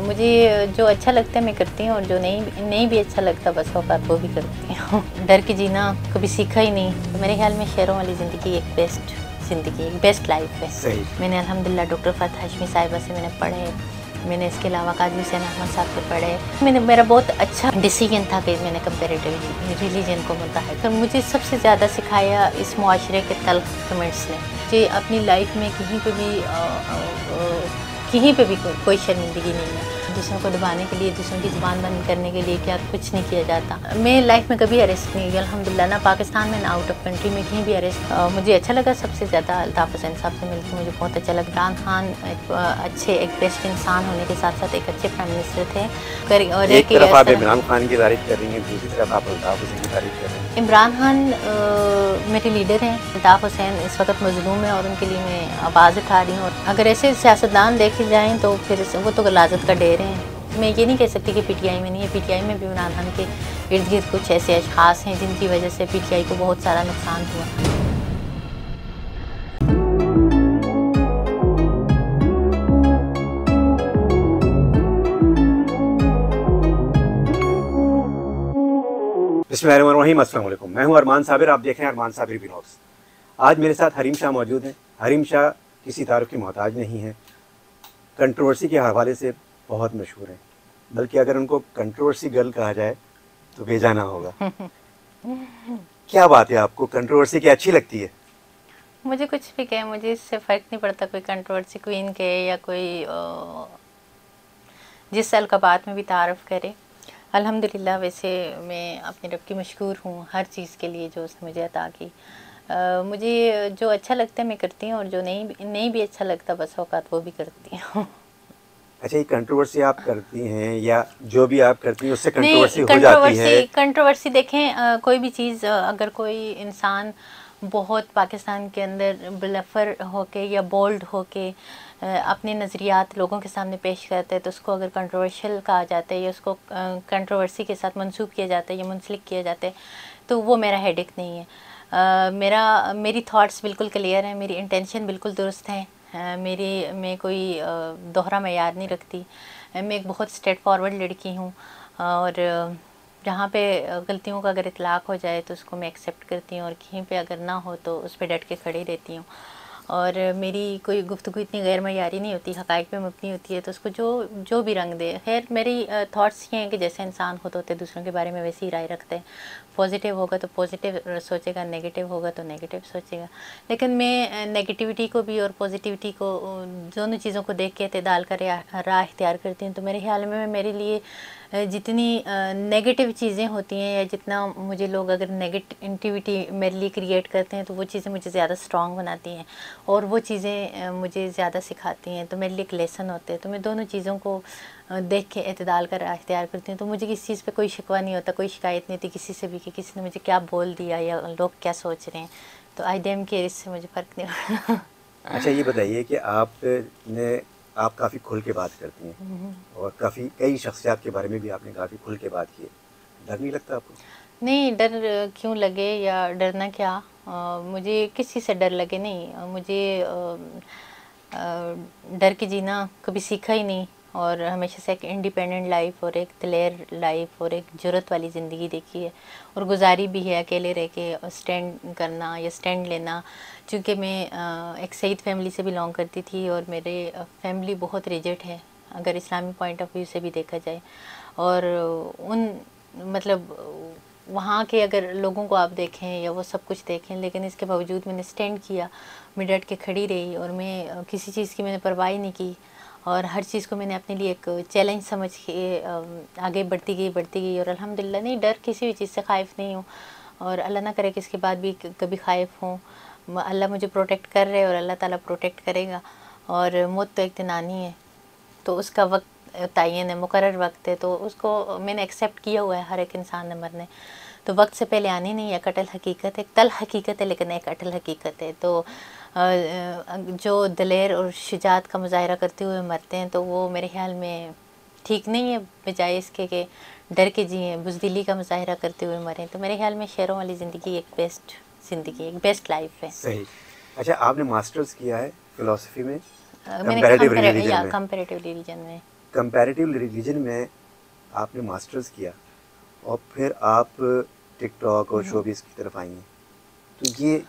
मुझे जो अच्छा लगता है मैं करती हूँ, और जो नहीं नहीं भी अच्छा लगता बस औकात वो भी करती हूँ। डर के जीना कभी सीखा ही नहीं, तो मेरे ख्याल में शेरों वाली ज़िंदगी एक बेस्ट ज़िंदगी, एक बेस्ट लाइफ है। सही। मैंने अल्हम्दुलिल्लाह डॉक्टर फ़ातिहा हाशमी साहिबा से मैंने पढ़े, मैंने इसके अलावा काजी हुसैन अहमद साहब से पढ़े। मेरा बहुत अच्छा डिसीजन था कि मैंने कंपेरेटिव रिलीजन को मुंतखब कर। मुझे सबसे ज़्यादा सिखाया इस मुआशरे के तल्ख कमेंट्स ने। मुझे अपनी लाइफ में कहीं पे भी कोई शर्मिंदगी नहीं है। दूसरों को दबाने के लिए, दूसरों की ज़ुबान बंद करने के लिए क्या कुछ नहीं किया जाता। मैं लाइफ में कभी अरेस्ट नहीं हुई अल्हम्दुलिल्लाह, ना पाकिस्तान में ना आउट ऑफ कंट्री में कहीं भी अरेस्ट। मुझे अच्छा लगा सबसे ज़्यादा अल्ताफ़ हुसैन साहब से मिलकर, मुझे बहुत अच्छा लगा। इमरान खान एक बेस्ट इंसान होने के साथ साथ एक अच्छे प्राइम मिनिस्टर थे। और एक तरफ आप इमरान खान की तारीफ कर रही हैं, दूसरी तरफ आप अल्ताफ़ हुसैन की तारीफ कर रही हैं। इमरान खान मेरे लीडर हैं, अल्ताफ़ हुसैन इस वक्त मज़लूम है और उनके लिए मैं आवाज़ उठा रही हूँ। अगर ऐसे सियासतदान देखे जाएँ तो फिर वो तो गलाजत का डेरे हैं। मैं ये नहीं कह सकती कि पीटीआई में नहीं है, पीटीआई में भी इमरान खान के इर्द गिर्द कुछ ऐसे अशख़ास हैं जिनकी वजह से पीटीआई को बहुत सारा नुकसान हुआ। बिस्मिल्लाहिर्रहमानिर्रहीम, अस्सलाम वालेकुम। मैं हूं अरमान साबिर, आप देख रहे हैं अरमान साबिर व्लॉग्स। आज मेरे साथ हरीम शाह मौजूद हैं। हरीम शाह किसी तारुफ की मोहताज नहीं है, कंट्रोवर्सी के हवाले से बहुत मशहूर हैं, बल्कि अगर उनको कंट्रोवर्सी गर्ल कहा जाए तो बेजाना होगा। क्या बात है, आपको कंट्रोवर्सी क्या अच्छी लगती है? मुझे कुछ भी कहे, मुझे इससे फ़र्क नहीं पड़ता, कोई कंट्रोवर्सी क्वीन के या कोई जिस अलक़ाबात में भी तारफ़ करे। अल्हम्दुलिल्लाह वैसे मैं अपने रब की मशकूर हूँ हर चीज़ के लिए जो उसने मुझे अता की। मुझे जो अच्छा लगता है मैं करती हूँ, और जो नहीं भी अच्छा लगता बस औकात वो भी करती हूँ। अच्छा, ये कंट्रोवर्सी आप करती हैं या जो भी आप करती हैं उससे कंट्रोवर्सी नहीं, हो जाती है? कंट्रोवर्सी देखें, कोई भी चीज़ अगर कोई इंसान बहुत पाकिस्तान के अंदर ब्लफर होके या बोल्ड होके अपने नज़रियात लोगों के सामने पेश करते हैं, तो उसको अगर कंट्रोवर्शियल कहा जाता है या उसको कंट्रोवर्सी के साथ मंसूब किया जाता है या मुंसलिक किया जाता है, तो वो मेरा हेडेक नहीं है। मेरी थॉट्स बिल्कुल क्लियर हैं, मेरी इंटेंशन बिल्कुल दुरुस्त हैं। मैं कोई दोहरा मयार नहीं रखती। मैं एक बहुत स्ट्रेट फॉरवर्ड लड़की हूँ, और जहाँ पे गलतियों का अगर इतलाक़ हो जाए तो उसको मैं एक्सेप्ट करती हूँ, और कहीं पे अगर ना हो तो उस पर डट के खड़ी रहती हूँ। और मेरी कोई गुफ्तगू इतनी गैर मयारी नहीं होती, हक़ाइक़ पे मबनी होती है, तो उसको जो भी रंग दे। खैर मेरी थॉट्स ये हैं कि जैसे इंसान खुद होते दूसरों के बारे में वैसी ही राय रखते हैं। पॉजिटिव होगा तो पॉजिटिव सोचेगा, नेगेटिव होगा तो नेगेटिव सोचेगा। लेकिन मैं नेगेटिविटी को भी और पॉजिटिविटी को, दोनों चीज़ों को देख के एतदाल का राह इख्तियार करती हूँ। तो मेरे ख्याल में मेरे लिए जितनी नेगेटिव चीज़ें होती हैं या जितना मुझे लोग अगर नेगेटिविटी मेरे लिए क्रिएट करते हैं, तो वो चीज़ें मुझे ज़्यादा स्ट्रॉन्ग बनाती हैं और वो चीज़ें मुझे ज़्यादा सिखाती हैं, तो मेरे लिए एक लेसन होते हैं। तो मैं दोनों चीज़ों को देख के एतदाल का राह इख्तियार करती हूँ। तो मुझे किसी चीज़ पे कोई शिकवा नहीं होता, कोई शिकायत नहीं होती किसी से भी कि किसी ने मुझे क्या बोल दिया या लोग क्या सोच रहे हैं। तो आई डोंट केयर, इससे मुझे फ़र्क नहीं पड़ता। अच्छा, ये बताइए कि आप काफ़ी खुल के बात करती हैं और कई शख्सियात के बारे में भी आपने काफ़ी खुल के बात की है। डर नहीं लगता आपको? नहीं, डर क्यों लगे या डरना क्या, मुझे किसी से डर लगे नहीं। मुझे डर के जीना कभी सीखा ही नहीं, और हमेशा से एक इंडिपेंडेंट लाइफ और एक दिलेर लाइफ और एक जुर्रत वाली ज़िंदगी देखी है और गुजारी भी है। अकेले रह के स्टैंड करना या स्टैंड लेना, चूँकि मैं एक सईद फैमिली से बिलोंग करती थी और मेरे फैमिली बहुत रिजिड है अगर इस्लामी पॉइंट ऑफ व्यू से भी देखा जाए। और उन मतलब वहाँ के अगर लोगों को आप देखें या वो सब कुछ देखें, लेकिन इसके बावजूद मैंने स्टैंड किया, मैं डट के खड़ी रही और मैं किसी चीज़ की मैंने परवाह नहीं की, और हर चीज़ को मैंने अपने लिए एक चैलेंज समझ के आगे बढ़ती गई। और अल्हम्दुलिल्लाह, नहीं, डर किसी भी चीज़ से ख़ाइफ़ नहीं हूँ, और अल्लाह ना करे कि इसके बाद भी कभी ख़ाइफ़ हूँ। अल्लाह मुझे प्रोटेक्ट कर रहे और अल्लाह ताला प्रोटेक्ट करेगा। और मौत तो एक दिन आनी है, तो उसका वक्त तय्यन है, मुकर्रर वक्त है, तो उसको मैंने एक्सेप्ट किया हुआ है। हर एक इंसान ने मरने, तो वक्त से पहले आनी नहीं है। एक अटल हकीकत है, एक तल हकीकत है, लेकिन एक अटल हकीकत है। तो जो दिलेर और शुजात का मुजाहरा करते हुए मरते हैं, तो वो मेरे ख्याल में ठीक नहीं है, बजाय इसके कि डर के जिए, बुज़दिली का मुजाहरा करते हुए मरें। तो मेरे ख्याल में शेरों वाली ज़िंदगी एक बेस्ट ज़िंदगी, एक बेस्ट लाइफ है। सही। अच्छा, आपने मास्टर्स किया है फ़िलॉसफ़ी में, मैंने कंपैरेटिव रिलीजन में। कंपैरेटिव रिलीजन में। कंपैरेटिव रिलीजन में आपने मास्टर्स किया और फिर आप टिकटॉक और शोबिस की तरफ आई हैं, तो ये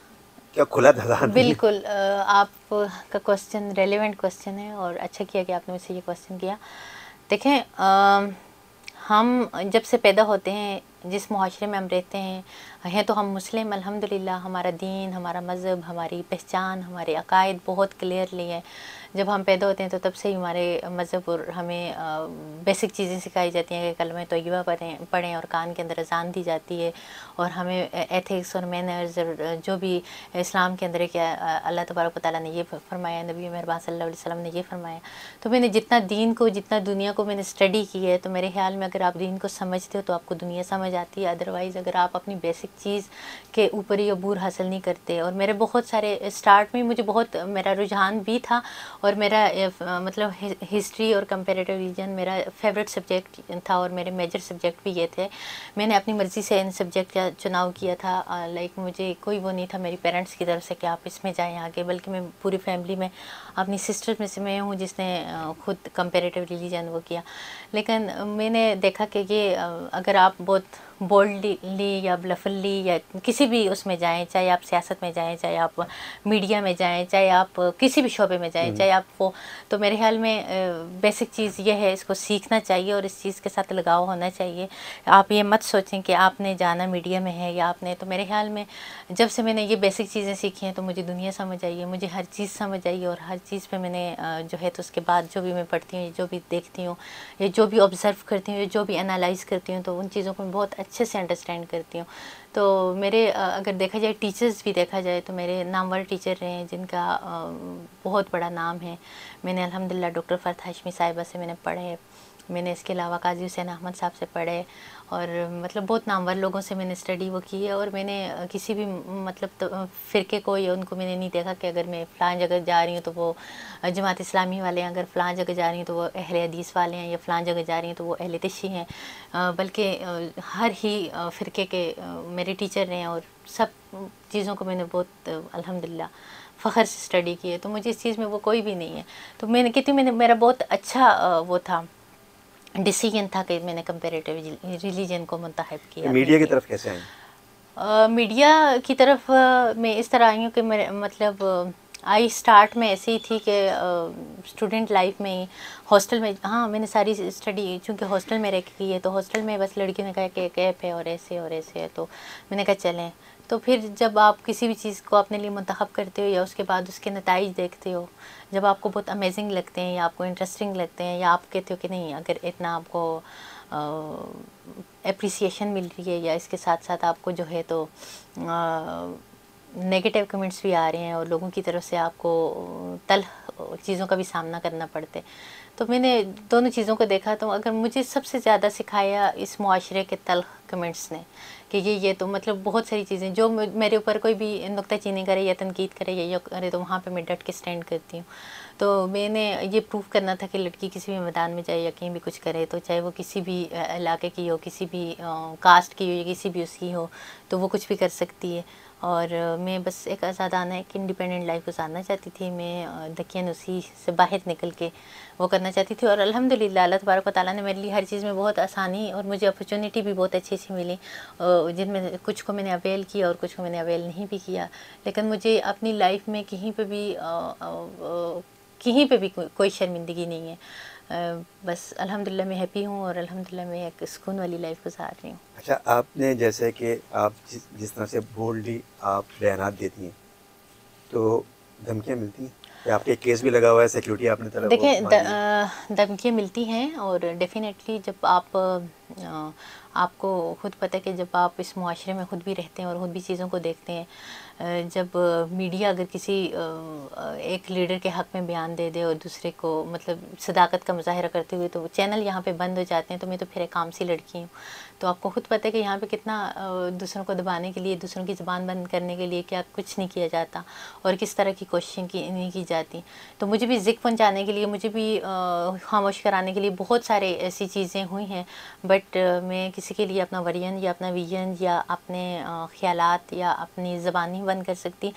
क्या खुला दरवाज़ा? बिल्कुल आपका क्वेश्चन रेलेवेंट क्वेश्चन है और अच्छा किया कि आपने मुझसे ये क्वेश्चन किया। देखें हम जब से पैदा होते हैं, जिस मुआशरे में हम रहते हैं तो हम मुस्लिम, अल्हम्दुलिल्लाह हमारा दीन, हमारा मज़हब, हमारी पहचान, हमारे अकायद बहुत क्लियरली है। जब हम पैदा होते हैं तो तब से ही हमारे मज़हब और हमें बेसिक चीज़ें सिखाई जाती हैं कि कलमा तय्यबा पढ़ें और कान के अंदर अज़ान दी जाती है और हमें एथिक्स और मैनर्स और जो भी इस्लाम के अंदर है क्या अल्लाह तबारक व तआला ने ये फरमाया, नबी मेहरबान सल्लल्लाहु अलैहि वसल्लम ने ये फरमाया। तो मैंने जितना दीन को, जितना दुनिया को मैंने स्टडी की है, तो मेरे ख्याल में अगर आप दीन को समझते हो तो आपको दुनिया समझ आती है। अदरवाइज़ अगर आप अपनी बेसिक चीज़ के ऊपर ही अबूर हासिल नहीं करते। और मेरे बहुत सारे स्टार्ट में मुझे बहुत मेरा रुझान भी था और मेरा मतलब हिस्ट्री और कंपैरेटिव रीजन मेरा फेवरेट सब्जेक्ट था और मेरे मेजर सब्जेक्ट भी ये थे। मैंने अपनी मर्ज़ी से इन सब्जेक्ट का चुनाव किया था। लाइक मुझे कोई वो नहीं था मेरी पेरेंट्स की तरफ से कि आप इसमें जाएं आगे, बल्कि मैं पूरी फैमिली में अपनी सिस्टर में से मैं हूँ जिसने खुद कंपैरेटिव रिलीजन वो किया। लेकिन मैंने देखा कि ये अगर आप बहुत बोल्डली या ब्लफली या किसी भी उसमें जाएं, चाहे आप सियासत में जाएं, चाहे आप मीडिया में जाएं, चाहे आप किसी भी शोबे में जाएं, चाहे आप वो, तो मेरे ख्याल में बेसिक चीज़ ये है, इसको सीखना चाहिए और इस चीज़ के साथ लगाव होना चाहिए। आप ये मत सोचें कि आपने जाना मीडिया में है या आपने, तो मेरे ख्याल में जब से मैंने ये बेसिक चीज़ें सीखी हैं तो मुझे दुनिया समझ आई है, मुझे हर चीज़ समझ आई है और हर चीज़ पे मैंने जो है तो उसके बाद जो भी मैं पढ़ती हूँ, जो भी देखती हूँ या जो भी ऑब्ज़र्व करती हूँ या जो भी एनालाइज़ करती हूँ, तो उन चीज़ों को मैं बहुत अच्छे से अंडरस्टैंड करती हूँ। तो मेरे अगर देखा जाए टीचर्स भी देखा जाए तो मेरे नामवर टीचर रहे हैं जिनका बहुत बड़ा नाम है। मैंने अल्हम्दुलिल्लाह डॉक्टर फ़रत हाशमी साहिबा से मैंने पढ़े, मैंने इसके अलावा काजी हुसैन अहमद साहब से पढ़े और मतलब बहुत नामवर लोगों से मैंने स्टडी वो की है। और मैंने किसी भी मतलब फ़िरके को या उनको मैंने नहीं देखा कि अगर मैं फ़लाँ जगह जा रही हूँ तो वो जमात इस्लामी वाले हैं, अगर फ़लाँ जगह जा रही हूँ तो वो अहले हदीस वाले हैं, या फ़लाँ जगह जा रही हूँ तो वो अहले तिशी हैं। बल्कि हर ही फ़िरके के मेरे टीचर रहे हैं और सब चीज़ों को मैंने बहुत अल्हम्दुलिल्लाह फ़ख्र से स्टडी की है। तो मुझे इस चीज़ में वो कोई भी नहीं है। तो मैंने कहती हूँ, मैंने मेरा बहुत अच्छा वो था, डिसीजन था कि मैंने कंपैरेटिव रिलीजन को मुंतखब किया। मीडिया की तरफ कैसे आई? मीडिया की तरफ मैं इस तरह आई हूँ कि मेरे मतलब आई स्टार्ट में ऐसे ही थी कि स्टूडेंट लाइफ में ही हॉस्टल में, हाँ मैंने सारी स्टडी चूँकि हॉस्टल में रह के की है, तो हॉस्टल में बस लड़कियों ने कहा कि कैप है और ऐसे है, तो मैंने कहा चलें। तो फिर जब आप किसी भी चीज़ को अपने लिए मुंतखब करते हो या उसके बाद उसके नताइज देखते हो, जब आपको बहुत अमेजिंग लगते हैं या आपको इंटरेस्टिंग लगते हैं या आप कहते हो कि नहीं अगर इतना आपको एप्रिसिएशन मिल रही है या इसके साथ साथ आपको जो है तो नेगेटिव कमेंट्स भी आ रहे हैं और लोगों की तरफ से आपको तल्ख चीज़ों का भी सामना करना पड़ता है, तो मैंने दोनों चीज़ों को देखा। तो अगर मुझे सबसे ज़्यादा सिखाया इस मुआशरे के तल्ख कमेंट्स ने कि ये तो मतलब बहुत सारी चीज़ें जो मेरे ऊपर कोई भी नुक्ताचीनी करे या तनकीद करे या ये करे तो वहाँ पे मैं डट के स्टैंड करती हूँ। तो मैंने ये प्रूव करना था कि लड़की किसी भी मैदान में जाए या कहीं भी कुछ करे, तो चाहे वो किसी भी इलाके की हो, किसी भी कास्ट की हो या किसी भी उसकी हो, तो वो कुछ भी कर सकती है। और मैं बस एक आज़ादाना एक इंडिपेंडेंट लाइफ गुजारना चाहती थी। मैं दकियन उसी से बाहर निकल के वो करना चाहती थी और अल्हम्दुलिल्लाह अल्लाह तबारक व तआला ने मेरे लिए हर चीज़ में बहुत आसानी और मुझे अपॉर्चुनिटी भी बहुत अच्छी सी मिली, जिनमें कुछ को मैंने अवेल किया और कुछ को मैंने अवेल नहीं भी किया। लेकिन मुझे अपनी लाइफ में कहीं पे भी कोई शर्मिंदगी नहीं है। बस अल्हम्दुलिल्लाह मैं हैप्पी हूँ और अल्हम्दुलिल्लाह मैं एक सुकून वाली लाइफ गुजार रही हूँ। अच्छा, आपने जैसे कि आप जिस तरह से बोल्डली आप बयानात देती हैं, तो धमकियाँ मिलती हैं या आपके केस भी लगा हुआ है, सिक्योरिटी आपने तरफ? देखिए धमकियाँ मिलती हैं और डेफिनेटली जब आपको खुद पता है कि जब आप इस मुआशरे में खुद भी रहते हैं और खुद भी चीज़ों को देखते हैं, जब मीडिया अगर किसी एक लीडर के हक़ में बयान दे दे और दूसरे को मतलब सदाकत का मुज़ाहिरा करते हुए तो चैनल यहाँ पे बंद हो जाते हैं। तो मैं तो फिर एक आम सी लड़की हूँ, तो आपको खुद पता है कि यहाँ पे कितना दूसरों को दबाने के लिए, दूसरों की ज़बान बंद करने के लिए क्या कुछ नहीं किया जाता और किस तरह की कोशिशें नहीं की जाती। तो मुझे भी ज़िक्र पहुँचाने के लिए, मुझे भी खामोश कराने के लिए बहुत सारे ऐसी चीज़ें हुई हैं, बट मैं किसी के लिए अपना वर्जन या अपना विजन या अपने ख्यालात या अपनी ज़बान नहीं बंद कर सकती,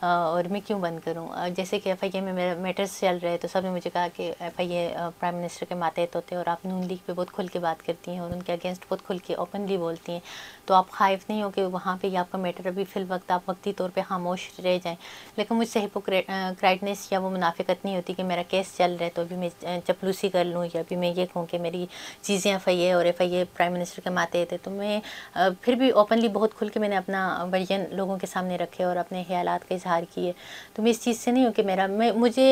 और मैं क्यों बंद करूं। जैसे कि FIA में मेरा मैटर्स चल रहे, तो सब ने मुझे कहा कि FIA प्राइम मिनिस्टर के मातहत होते हैं और आप नून लीग पे बहुत खुल के बात करती हैं और उनके अगेंस्ट बहुत खुल के ओपनली बोलती हैं, तो आप खाइफ नहीं हो कि वहाँ पे आपका मैटर अभी फ़िल वक्त आप वक्ती तौर पे खामोश रह जाएं। लेकिन मुझसे हिपोक्रेटनेस या वो मुनाफिकत नहीं होती कि मेरा केस चल रहा है तो अभी मैं चपलूसी कर लूँ या अभी मैं ये कहूँ कि मेरी चीज़ें FIA और FIA प्राइम मिनिस्टर के मातहत है। तो मैं फिर भी ओपनली बहुत खुल के मैंने अपना वर्जन लोगों के सामने रखे और अपने ख्यालात का इजहार किए। तो मैं इस चीज़ से नहीं हूँ कि मुझे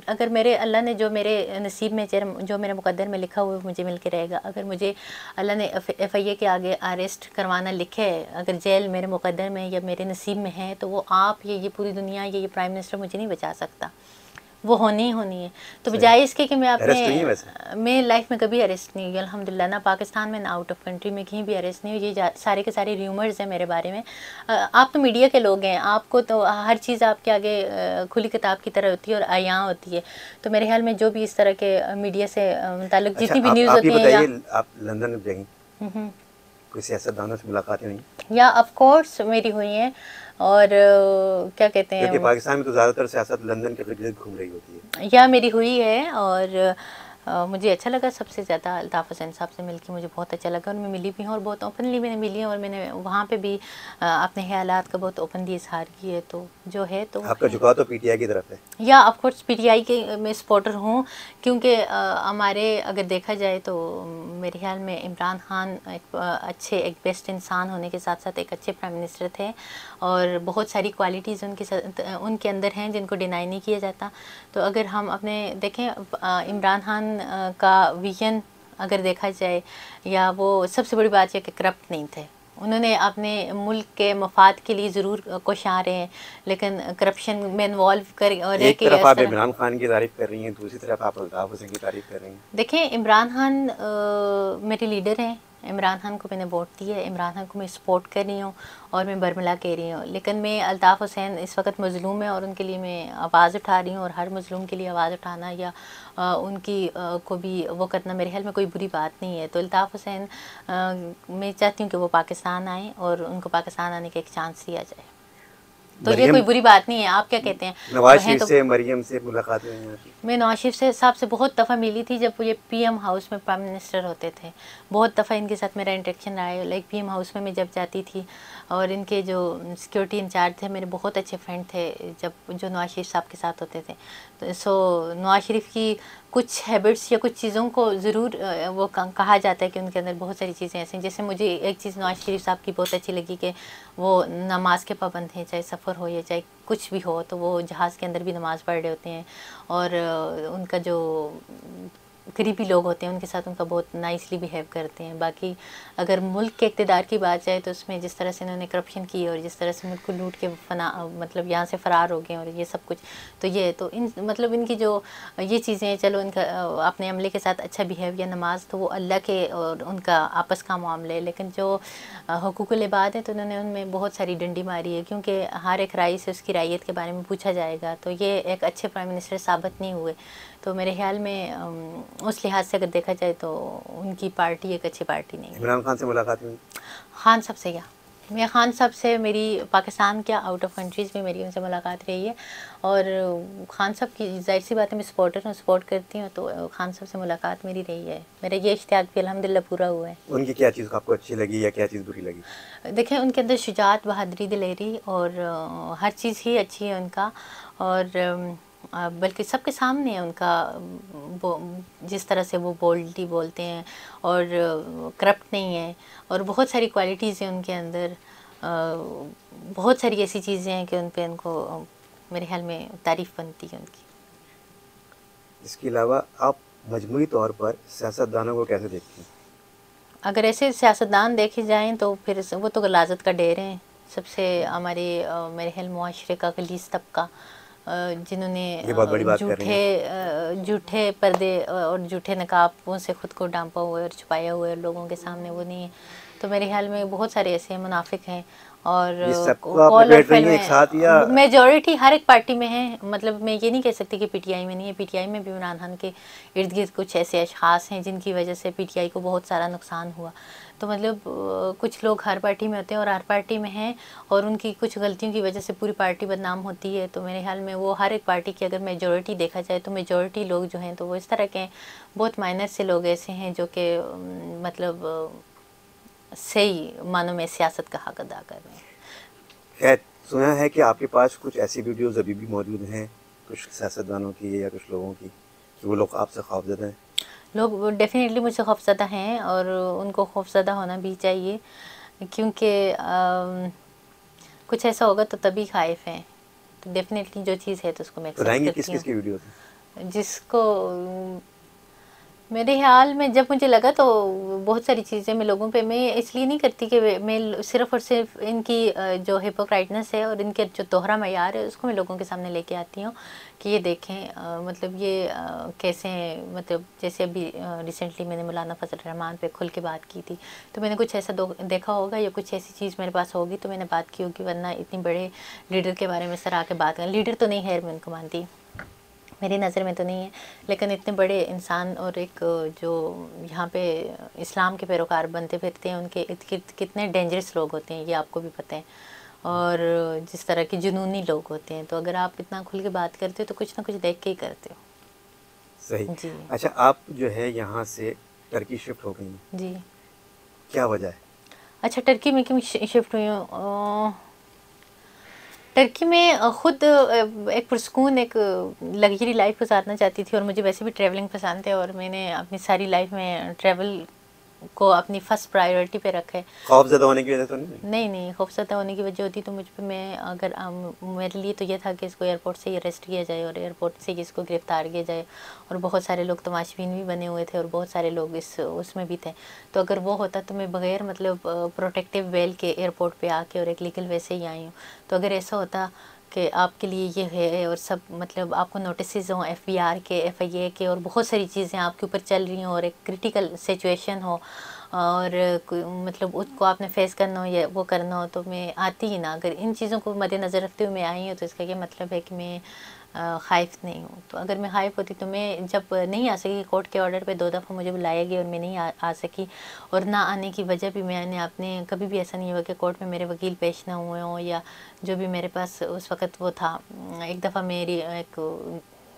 अगर मेरे अल्लाह ने जो मेरे नसीब में जो मेरे मुकद्दर में लिखा हुआ मुझे मिल के रहेगा। अगर मुझे अल्लाह ने FIA के आगे अरेस्ट करवाना लिखे है, अगर जेल मेरे मुकद्दर में या मेरे नसीब में है, तो वो आप ये पूरी दुनिया ये प्राइम मिनिस्टर मुझे नहीं बचा सकता, वो होनी ही होनी है। तो बजाय इसके कि मैं लाइफ में कभी अरेस्ट नहीं हुई अल्हम्दुलिल्लाह, ना पाकिस्तान में ना आउट ऑफ कंट्री में कहीं भी अरेस्ट नहीं हुई। ये सारे के सारे र्यूमर्स हैं मेरे बारे में। आप तो मीडिया के लोग हैं, आपको तो हर चीज़ आपके आगे खुली किताब की तरह होती है और आयां होती है। तो मेरे ख्याल में जो भी इस तरह के मीडिया से मुताल्लिक जितनी भी न्यूज़ होती है, आप लंदन में गई, कोई सियासतदानों से मुलाकातें हुई? या ऑफ कोर्स मेरी हुई हैं। और क्या कहते हैं, क्योंकि पाकिस्तान में तो ज़्यादातर सियासत लंदन के इर्द-गिर्द घूम रही होती है। या मेरी हुई है और मुझे अच्छा लगा सबसे ज़्यादा अल्ताफ़ हुसैन साहब से मिलके मुझे बहुत अच्छा लगा और मैं मिली भी हूँ और बहुत ओपनली मैंने मिली है और मैंने वहाँ पे भी अपने ख्यालात का बहुत ओपनली इजहार किए। तो जो है तो आपका झुकाव तो PTI की तरफ है? या ऑफ कोर्स PTI के मैं सपोर्टर हूँ, क्योंकि हमारे अगर देखा जाए तो मेरे ख्याल में इमरान खान एक बेस्ट इंसान होने के साथ साथ एक अच्छे प्राइम मिनिस्टर थे और बहुत सारी क्वालिटीज़ उनके अंदर हैं जिनको डिनाई नहीं किया जाता। तो अगर हम अपने देखें इमरान खान का विजन अगर देखा जाए, या वो सबसे बड़ी बात है कि करप्ट नहीं थे। उन्होंने अपने मुल्क के मफाद के लिए ज़रूर कोशिश रहे हैं, लेकिन करप्शन में इन्वॉल्व कर और एक तरफ आप इमरान खान की तारीफ़ कर रही हैं, दूसरी तरफ आप अल्ताफ़ हुसैन की तारीफ़ कर रही हैं। देखें, इमरान खान मेरे लीडर हैं, इमरान खान को मैंने वोट दी है, इमरान खान को मैं सपोर्ट कर रही हूँ और मैं बरमला कह रही हूँ। लेकिन मैं अल्ताफ़ हुसैन इस वक्त मज़लूम है और उनके लिए मैं आवाज़ उठा रही हूँ और हर मज़लूम के लिए आवाज़ उठाना या उनकी को भी वो करना मेरे ख्याल में कोई बुरी बात नहीं है। तो अल्ताफ़ हुसैन मैं चाहती हूँ कि वो पाकिस्तान आएँ और उनको पाकिस्तान आने का एक चांस दिया जाए, तो ये कोई बुरी बात नहीं है। आप क्या कहते हैं? नवाज शरीफ से, मरियम से मुलाकात हुई है? मैं नवाज शरीफ साहब से बहुत दफ़ा मिली थी जब ये PM हाउस में प्राइम मिनिस्टर होते थे। बहुत दफ़ा इनके साथ मेरा इंटरेक्शन रहा है। लाइक PM हाउस में मैं जब जाती थी और इनके जो सिक्योरिटी इंचार्ज थे मेरे बहुत अच्छे फ्रेंड थे जब जो नवाज शरीफ साहब के साथ होते थे। तो नवाज शरीफ की कुछ हैबिट्स या कुछ चीज़ों को ज़रूर वो कहा जाता है कि उनके अंदर बहुत सारी चीज़ें ऐसी हैं। जैसे मुझे एक चीज़ नवाज शरीफ साहब की बहुत अच्छी लगी कि वो नमाज के पाबंद हैं, चाहे सफ़र हो या चाहे कुछ भी हो, तो वो जहाज़ के अंदर भी नमाज़ पढ़ रहे होते हैं और उनका जो करीबी लोग होते हैं उनके साथ उनका बहुत नाइसली बिहेव करते हैं। बाकी अगर मुल्क के इक़्तिदार की बात जाए तो उसमें जिस तरह से इन्होंने करप्शन की और जिस तरह से मुल्क को लूट के मतलब यहाँ से फ़रार हो गए और ये सब कुछ, तो ये तो मतलब इनकी जो ये चीज़ें, चलो इनका अपने अमले के साथ अच्छा बिहेव या नमाज तो वो अल्लाह के और उनका आपस का मामला है। लेकिन जो हुकूकुल इबाद है तो उन्होंने उनमें बहुत सारी डंडी मारी है, क्योंकि हर एक राय से उसकी रायत के बारे में पूछा जाएगा। तो ये एक अच्छे प्राइम मिनिस्टर साबित नहीं हुए। तो मेरे ख्याल में उस लिहाज से अगर देखा जाए तो उनकी पार्टी एक अच्छी पार्टी नहीं है। इमरान खान से मुलाकात हुई? खान साहब से, या मैं खान साहब से मेरी पाकिस्तान क्या आउट ऑफ कंट्रीज़ में मेरी उनसे मुलाकात रही है और खान साहब की जाहिर सी बात है मैं सपोर्टर हूँ, सपोर्ट करती हूँ, तो खान साहब से मुलाकात मेरी रही है। मेरा ये इश्तियाक भी अल्हम्दुलिल्लाह पूरा हुआ है। उनकी क्या चीज़ आपको अच्छी लगी या क्या चीज़ बुरी लगी? देखें, उनके अंदर शुजात, बहादुरी, दिलेरी और हर चीज़ ही अच्छी है उनका, और बल्कि सबके सामने है उनका जिस तरह से वो बोल्डली बोलते हैं और करप्ट नहीं है और बहुत सारी क्वालिटीज़ हैं उनके अंदर। बहुत सारी ऐसी चीज़ें हैं कि उन पे उनको मेरे ख्याल में तारीफ़ बनती है उनकी। इसके अलावा आप मजमूई तौर पर सियासतदानों को कैसे देखती हैं? अगर ऐसे सियासतदान देखे जाएँ तो फिर वो तो गलाजत का ढेर हैं। सबसे हमारे मेरे ख्याल मुआशरे का गलीज़ तबका जिन्होंने झूठे पर्दे और झूठे नकाबों से ख़ुद को ढांपा हुआ है और छुपाया हुआ है लोगों के सामने, वो नहीं है। तो मेरे ख्याल में बहुत सारे ऐसे मुनाफिक हैं और ये सबको आप लपेट रही हैं एक साथ या मेजॉरिटी हर एक पार्टी में है। मतलब मैं ये नहीं कह सकती कि पीटीआई में नहीं है, पीटीआई में भी इमरान खान के इर्द गिर्द कुछ ऐसे अशखास हैं जिनकी वजह से पीटीआई को बहुत सारा नुकसान हुआ। तो मतलब कुछ लोग हर पार्टी में होते हैं और हर पार्टी में हैं और उनकी कुछ गलतियों की वजह से पूरी पार्टी बदनाम होती है। तो मेरे ख्याल में वो हर एक पार्टी की अगर मेजॉरिटी देखा जाए तो मेजॉरिटी लोग जो हैं तो वो इस तरह के हैं। बहुत माइनर से लोग ऐसे हैं जो कि मतलब सही मानों में सियासत का हक अदा कर रहे हैं। खैर, सुना है कि आपके पास कुछ ऐसी वीडियोस अभी भी मौजूद हैं कुछ सियासतदानों की या कुछ लोगों की कि वो लोग आपसे खौफज़दा हैं। लोग डेफिनेटली मुझसे खौफज़दा हैं और उनको खौफज़दा होना भी चाहिए, क्योंकि कुछ ऐसा होगा तो तभी खाइफ हैं। तो डेफिनेटली जो चीज़ है तो उसको मैं एक्सेप्ट बताएंगे करती किस किस की वीडियोस हैं? जिसको मेरे ख्याल में जब मुझे लगा तो बहुत सारी चीज़ें मैं लोगों पे मैं इसलिए नहीं करती कि मैं सिर्फ़ और सिर्फ इनकी जो हिपोक्राइटनेस है और इनके जो दोहरा मयार है उसको मैं लोगों के सामने लेके आती हूँ कि ये देखें मतलब ये कैसे हैं। मतलब जैसे अभी रिसेंटली मैंने मौलाना फजल रहमान पे खुल के बात की थी, तो मैंने कुछ ऐसा देखा होगा या कुछ ऐसी चीज़ मेरे पास होगी तो मैंने बात की होगी, वरना इतनी बड़े लीडर के बारे में सर आके बात कर, लीडर तो नहीं है मैं उनको मानती, मेरी नज़र में तो नहीं है, लेकिन इतने बड़े इंसान और एक जो यहाँ पे इस्लाम के पैरोकार बनते फिरते हैं उनके इर्द गिर्द कितने डेंजरस लोग होते हैं ये आपको भी पता है, और जिस तरह के जुनूनी लोग होते हैं। तो अगर आप इतना खुल के बात करते हो तो कुछ ना कुछ देख के ही करते हो। सही जी। अच्छा, आप जो है यहाँ से टर्की शिफ्ट हो गई हैं, जी। क्या वजह है? अच्छा, टर्की में क्यों शिफ्ट हुई हूँ? टर्की में ख़ुद एक पुरस्कून एक लग्जरी लाइफ गुजारना चाहती थी और मुझे वैसे भी ट्रैवलिंग पसंद है और मैंने अपनी सारी लाइफ में ट्रैवल को अपनी फ़र्स्ट प्रायोरिटी पे रखा है। खौफज़दा होने की वजह तो नहीं? नहीं, खौफज़दा होने की वजह होती तो मुझ पे मैं अगर मेरे लिए तो ये था कि इसको एयरपोर्ट से ही अरेस्ट किया जाए और एयरपोर्ट से ही इसको गिरफ़्तार किया जाए, और बहुत सारे लोग तमाशबीन भी बने हुए थे और बहुत सारे लोग उसमें भी थे। तो अगर वो होता तो मैं बग़ैर मतलब प्रोटेक्टिव वेल के एयरपोर्ट पे आके और एक लीगल वे से ही आई हूँ। तो अगर ऐसा होता कि आपके लिए ये है और सब मतलब आपको नोटिस हों FBR के, FIA के और बहुत सारी चीज़ें आपके ऊपर चल रही हों और एक क्रिटिकल सिचुएशन हो और मतलब उसको आपने फेस करना हो या वो करना हो, तो मैं आती ही ना। अगर इन चीज़ों को मद्देनज़र रखते हुए मैं आई हूँ तो इसका ये मतलब है कि मैं ख़ाइफ़ नहीं हूँ। तो अगर मैं ख़ाइफ़ होती तो मैं जब नहीं आ सकी, कोर्ट के ऑर्डर पे 2 दफ़ा मुझे बुलाया गया और मैं नहीं आ सकी, और ना आने की वजह भी मैंने आपने कभी भी ऐसा नहीं हुआ कि कोर्ट में मेरे वकील पेश ना हुए हों या जो भी मेरे पास उस वक़्त वो था। एक दफ़ा मेरी एक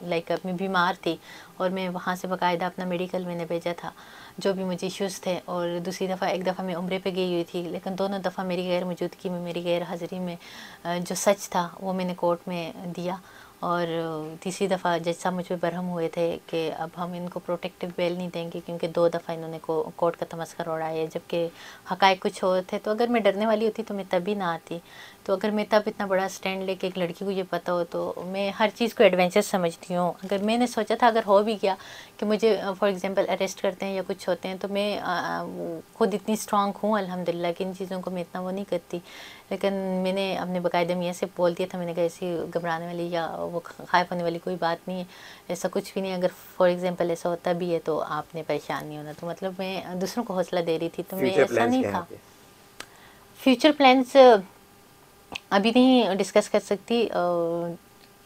लाइक मैं बीमार थी और मैं वहाँ से बाकायदा अपना मेडिकल मैंने भेजा था जो भी मुझे इश्यूज़ थे, और दूसरी दफ़ा एक दफ़ा मैं उम्रे पे गई हुई थी, लेकिन दोनों दफ़ा मेरी गैर मौजूदगी में, मेरी गैर हाज़िरी में जो सच था वो मैंने कोर्ट में दिया। और तीसरी दफ़ा जज साहब मुझ पर बरहम हुए थे कि अब हम इनको प्रोटेक्टिव बेल नहीं देंगे क्योंकि 2 दफ़ा इन्होंने कोर्ट का तमस्कर उड़ाया, जबकि हक़ाइक़ कुछ और थे। तो अगर मैं डरने वाली होती तो मैं तभी ना आती। तो अगर मैं तब इतना बड़ा स्टैंड लेके एक लड़की को ये पता हो, तो मैं हर चीज़ को एडवेंचर समझती हूँ। अगर मैंने सोचा था अगर हो भी गया कि मुझे फॉर एग्ज़ाम्पल अरेस्ट करते हैं या कुछ होते हैं, तो मैं खुद इतनी स्ट्रॉन्ग हूँ अल्हम्दुलिल्लाह कि इन चीज़ों को मैं इतना वो नहीं करती। लेकिन मैंने अपने बाकायदा मियाँ से बोल दिया था, मैंने कहा ऐसी घबराने वाली या वो ख़ाइफ़ होने वाली कोई बात नहीं है, ऐसा कुछ भी नहीं। अगर फॉर एग्ज़ाम्पल ऐसा होता भी है तो आपने परेशान नहीं होना। तो मतलब मैं दूसरों को हौसला दे रही थी, तो मैं ऐसा नहीं था। फ्यूचर प्लान्स अभी नहीं डिस्कस कर सकती।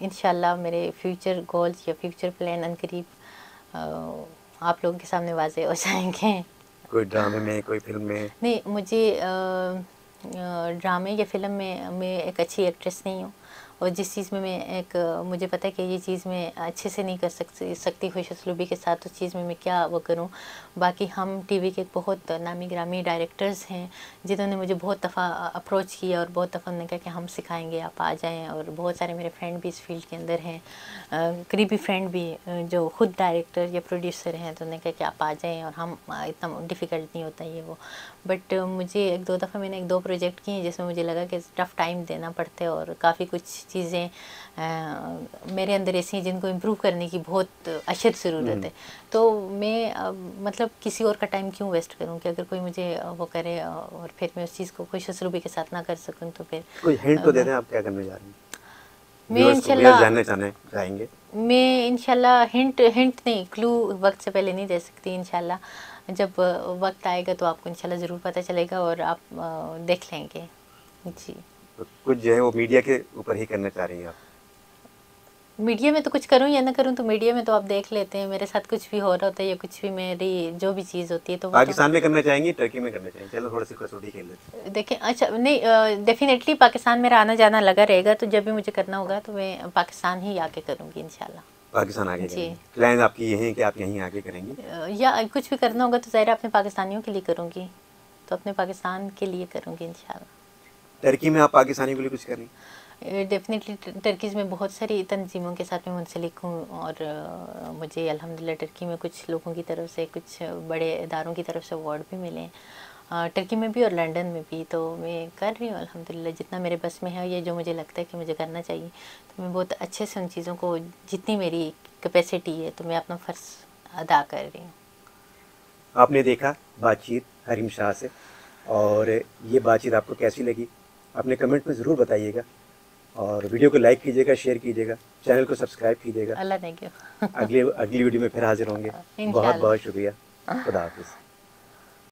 इंशाल्लाह मेरे फ्यूचर गोल्स या फ्यूचर प्लान अनकरीब आप लोगों के सामने वाज़े हो जाएंगे। कोई ड्रामे में, कोई फिल्म में? नहीं, मुझे ड्रामे या फिल्म में मैं एक अच्छी एक्ट्रेस नहीं हूँ, और जिस चीज़ में मैं एक मुझे पता है कि ये चीज़ मैं अच्छे से नहीं कर सकती खुश उसलूबी के साथ, उस चीज़ में मैं क्या वो करूँ। बाकी हम टीवी के बहुत नामी ग्रामी डायरेक्टर्स हैं जिन्होंने मुझे बहुत दफ़ा अप्रोच किया और बहुत दफ़ा उन्होंने कहा कि हम सिखाएंगे, आप आ जाएं। और बहुत सारे मेरे फ्रेंड भी इस फील्ड के अंदर हैं, करीबी फ्रेंड भी जो ख़ुद डायरेक्टर या प्रोड्यूसर हैं, तो उन्होंने कहा कि आप आ जाएँ और हम इतना डिफ़िकल्ट नहीं होता ये वो। बट मुझे 1-2 दफ़ा मैंने 1-2 प्रोजेक्ट किए जिसमें मुझे लगा कि टफ़ टाइम देना पड़ता है और काफ़ी कुछ चीज़ें मेरे अंदर ऐसी हैं जिनको इम्प्रूव करने की बहुत अशद ज़रूरत है। तो मैं मतलब किसी और का टाइम क्यों वेस्ट करूं कि अगर कोई मुझे वो करे और फिर मैं उस चीज़ को खुश उसलूबी के साथ ना कर सकूं, तो फिर कोई हिंट तो दे दें आप क्या करने जा रही हैं? मैं इंशाल्लाह जानना चाहेंगे। मैं इंशाल्लाह हिंट हिंट नहीं, क्लू वक्त से पहले नहीं दे सकती। इंशाल्लाह जब वक्त आएगा तो आपको इंशाल्लाह ज़रूर पता चलेगा और आप देख लेंगे जी। तो कुछ जो है वो मीडिया के ऊपर ही करना चाह रही हैं आप? मीडिया में तो कुछ करूँ या ना करूँ, तो मीडिया में तो आप देख लेते हैं मेरे साथ कुछ भी हो रहा होता है या कुछ भी मेरी जो भी चीज़ होती है तो वो पाकिस्तान में करना चाहेंगी, टर्की में करना चाहेंगी? चलो थोड़ी सी कसौटी खेल लेते हैं। देखिए अच्छा नहीं, डेफिनेटली पाकिस्तान मेरा आना जाना लगा रहेगा, तो जब भी मुझे करना होगा तो मैं पाकिस्तान ही आके करूँगी इंशाल्लाह। पाकिस्तान आगे जी। करेंगी? प्लान आपकी ये है कि आप यहीं आगे करेंगी? या कुछ भी करना होगा तो ज़ाहिर है अपने पाकिस्तानियों के लिए करूँगी, तो अपने पाकिस्तान के लिए करूँगी इंशाल्लाह। टर्की में आप पाकिस्तानियों के लिए कुछ करेंगी? डेफिनेटली टर्कीज़ में बहुत सारी तंजीमों के साथ मैं मुंसलिक हूँ और मुझे अल्हम्दुलिल्लाह टर्की में कुछ लोगों की तरफ से, कुछ बड़े इदारों की तरफ से अवार्ड भी मिले हैं, टर्की में भी और लंदन में भी। तो मैं कर रही हूँ अल्हम्दुलिल्लाह जितना मेरे बस में है, ये जो मुझे लगता है कि मुझे करना चाहिए, तो मैं बहुत अच्छे से उन चीज़ों को, जितनी मेरी कैपेसिटी है, तो मैं अपना फ़र्ज़ अदा कर रही हूँ। आपने देखा बातचीत हरीम शाह से, और ये बातचीत आपको कैसी लगी अपने कमेंट में ज़रूर बताइएगा, और वीडियो को लाइक कीजिएगा, शेयर कीजिएगा, चैनल को सब्सक्राइब कीजिएगा। अल्लाह थैंक यू। अगली वीडियो में फिर हाजिर होंगे। बहुत इंशाल्लाह। बहुत शुक्रिया। खुदा हाफिज़।